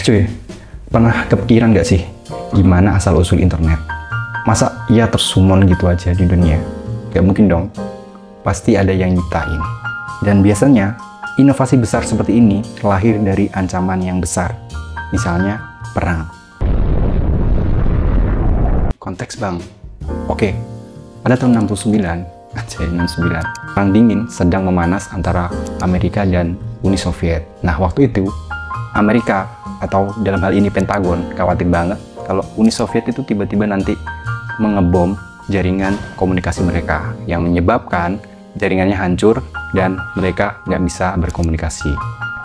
Cuy, pernah kepikiran nggak sih gimana asal-usul internet? Masa ia tersumon gitu aja di dunia? Gak mungkin dong. Pasti ada yang nyiptain. Dan biasanya, inovasi besar seperti ini lahir dari ancaman yang besar. Misalnya, perang. Konteks bang. Oke, pada tahun 69, Perang Dingin sedang memanas antara Amerika dan Uni Soviet. Nah, waktu itu, Amerika, atau dalam hal ini Pentagon, khawatir banget kalau Uni Soviet itu tiba-tiba nanti mengebom jaringan komunikasi mereka, yang menyebabkan jaringannya hancur dan mereka nggak bisa berkomunikasi.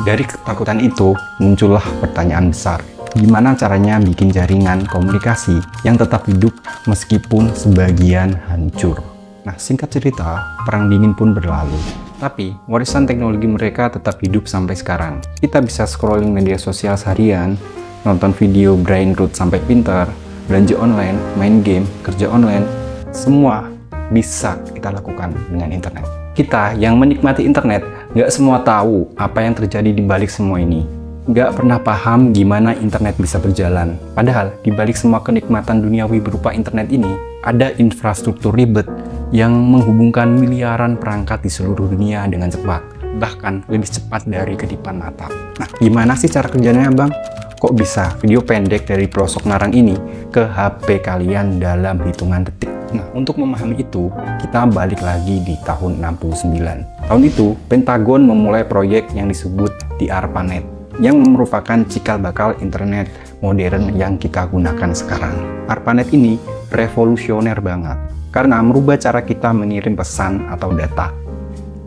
Dari ketakutan itu, muncullah pertanyaan besar. Gimana caranya bikin jaringan komunikasi yang tetap hidup meskipun sebagian hancur? Nah, singkat cerita, Perang Dingin pun berlalu. Tapi, warisan teknologi mereka tetap hidup sampai sekarang. Kita bisa scrolling media sosial seharian, nonton video brain root sampai pintar, belanja online, main game, kerja online, semua bisa kita lakukan dengan internet. Kita yang menikmati internet, nggak semua tahu apa yang terjadi di balik semua ini. Nggak pernah paham gimana internet bisa berjalan. Padahal, di balik semua kenikmatan duniawi berupa internet ini, ada infrastruktur ribet yang menghubungkan miliaran perangkat di seluruh dunia dengan cepat. Bahkan lebih cepat dari kedipan mata. Nah, gimana sih cara kerjanya, Bang? Kok bisa video pendek dari pelosok Narang ini ke HP kalian dalam hitungan detik? Nah, untuk memahami itu, kita balik lagi di tahun 69. Tahun itu, Pentagon memulai proyek yang disebut di ARPANET, yang merupakan cikal bakal internet modern yang kita gunakan sekarang. ARPANET ini revolusioner banget, karena merubah cara kita mengirim pesan atau data.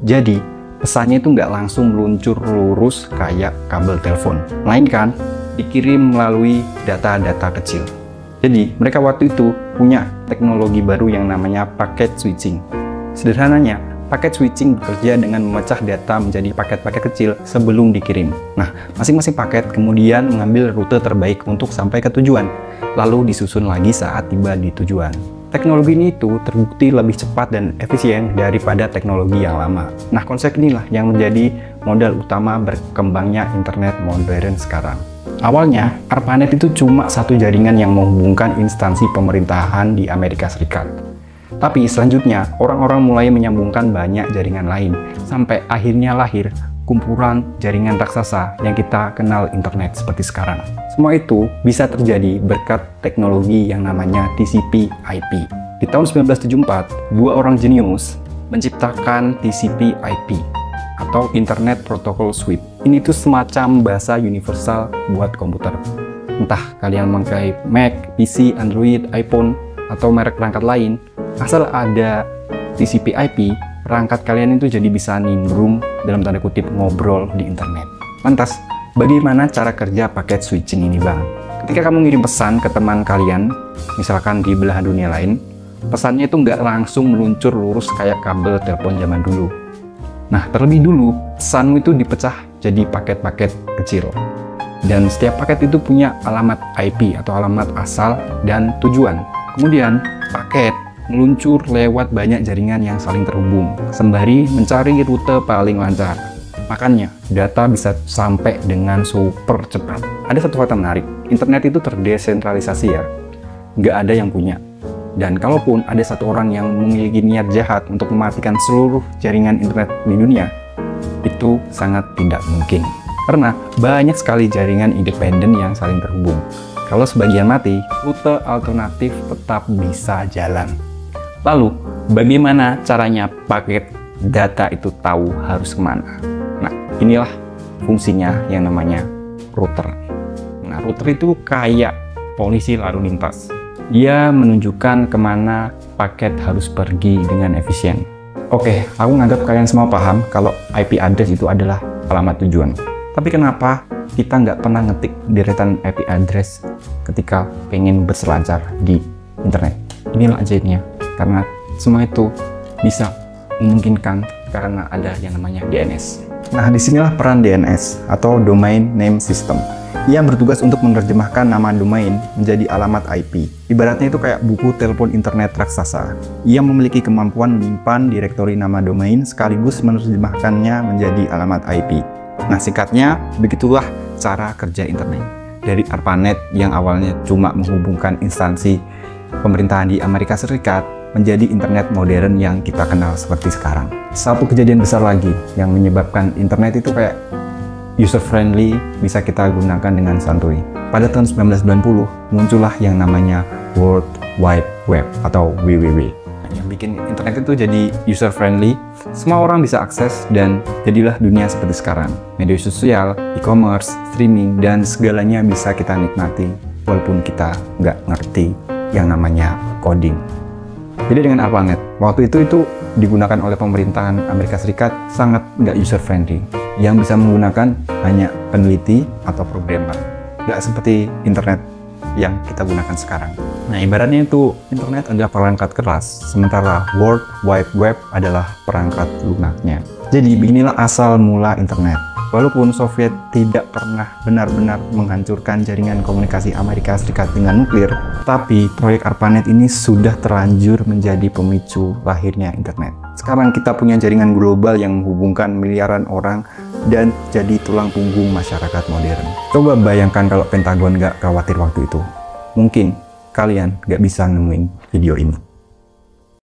Jadi, pesannya itu nggak langsung meluncur lurus kayak kabel telepon, melainkan dikirim melalui data-data kecil. Jadi, mereka waktu itu punya teknologi baru yang namanya packet switching. Sederhananya, packet switching bekerja dengan memecah data menjadi paket-paket kecil sebelum dikirim. Nah, masing-masing paket kemudian mengambil rute terbaik untuk sampai ke tujuan, lalu disusun lagi saat tiba di tujuan. Teknologi ini itu terbukti lebih cepat dan efisien daripada teknologi yang lama. Nah, konsep inilah yang menjadi modal utama berkembangnya internet modern sekarang. Awalnya, ARPANET itu cuma satu jaringan yang menghubungkan instansi pemerintahan di Amerika Serikat. Tapi selanjutnya, orang-orang mulai menyambungkan banyak jaringan lain, sampai akhirnya lahir kumpulan jaringan raksasa yang kita kenal internet seperti sekarang. Semua itu bisa terjadi berkat teknologi yang namanya TCP/IP. Di tahun 1974, dua orang jenius menciptakan TCP/IP atau Internet Protocol Suite. Ini tuh semacam bahasa universal buat komputer. Entah kalian memakai Mac, PC, Android, iPhone, atau merek perangkat lain, asal ada TCP/IP, perangkat kalian itu jadi bisa nimbrung dalam tanda kutip ngobrol di internet. Lantas, bagaimana cara kerja paket switching ini, Bang? Ketika kamu ngirim pesan ke teman kalian, misalkan di belahan dunia lain, pesannya itu nggak langsung meluncur lurus kayak kabel telepon zaman dulu. Nah, terlebih dulu, pesanmu itu dipecah jadi paket-paket kecil. Dan setiap paket itu punya alamat IP atau alamat asal dan tujuan. Kemudian, paket meluncur lewat banyak jaringan yang saling terhubung, sembari mencari rute paling lancar. Makanya, data bisa sampai dengan super cepat. Ada satu fakta menarik, internet itu terdesentralisasi ya. Nggak ada yang punya. Dan kalaupun ada satu orang yang memiliki niat jahat untuk mematikan seluruh jaringan internet di dunia, itu sangat tidak mungkin. Karena banyak sekali jaringan independen yang saling terhubung. Kalau sebagian mati, rute alternatif tetap bisa jalan. Lalu, bagaimana caranya paket data itu tahu harus kemana? Nah, inilah fungsinya yang namanya router. Nah, router itu kayak polisi lalu lintas. Dia menunjukkan kemana paket harus pergi dengan efisien. Oke, aku nganggap kalian semua paham kalau IP address itu adalah alamat tujuan. Tapi kenapa kita nggak pernah ngetik deretan IP address ketika pengen berselancar di internet? Inilah ajaibnya, karena semua itu bisa memungkinkan karena ada yang namanya DNS. Nah, disinilah peran DNS atau Domain Name System. Ia bertugas untuk menerjemahkan nama domain menjadi alamat IP. Ibaratnya itu kayak buku telepon internet raksasa. Ia memiliki kemampuan menyimpan direktori nama domain sekaligus menerjemahkannya menjadi alamat IP. Nah, singkatnya, begitulah cara kerja internet. dari ARPANET yang awalnya cuma menghubungkan instansi pemerintahan di Amerika Serikat menjadi internet modern yang kita kenal seperti sekarang. Satu kejadian besar lagi yang menyebabkan internet itu kayak user-friendly, bisa kita gunakan dengan santuy. Pada tahun 1990, muncullah yang namanya World Wide Web atau WWW. Yang bikin internet itu jadi user-friendly, semua orang bisa akses dan jadilah dunia seperti sekarang. Media sosial, e-commerce, streaming, dan segalanya bisa kita nikmati walaupun kita nggak ngerti yang namanya coding. Jadi dengan ARPANET, waktu itu digunakan oleh pemerintahan Amerika Serikat sangat nggak user-friendly. Yang bisa menggunakan hanya peneliti atau programmer. Nggak seperti internet yang kita gunakan sekarang. Nah, ibaratnya itu internet adalah perangkat keras, sementara World Wide Web adalah perangkat lunaknya. Jadi beginilah asal mula internet. Walaupun Soviet tidak pernah benar-benar menghancurkan jaringan komunikasi Amerika Serikat dengan nuklir, tapi proyek ARPANET ini sudah terlanjur menjadi pemicu lahirnya internet. Sekarang kita punya jaringan global yang menghubungkan miliaran orang dan jadi tulang punggung masyarakat modern. Coba bayangkan kalau Pentagon nggak khawatir waktu itu. Mungkin kalian nggak bisa nemuin video ini.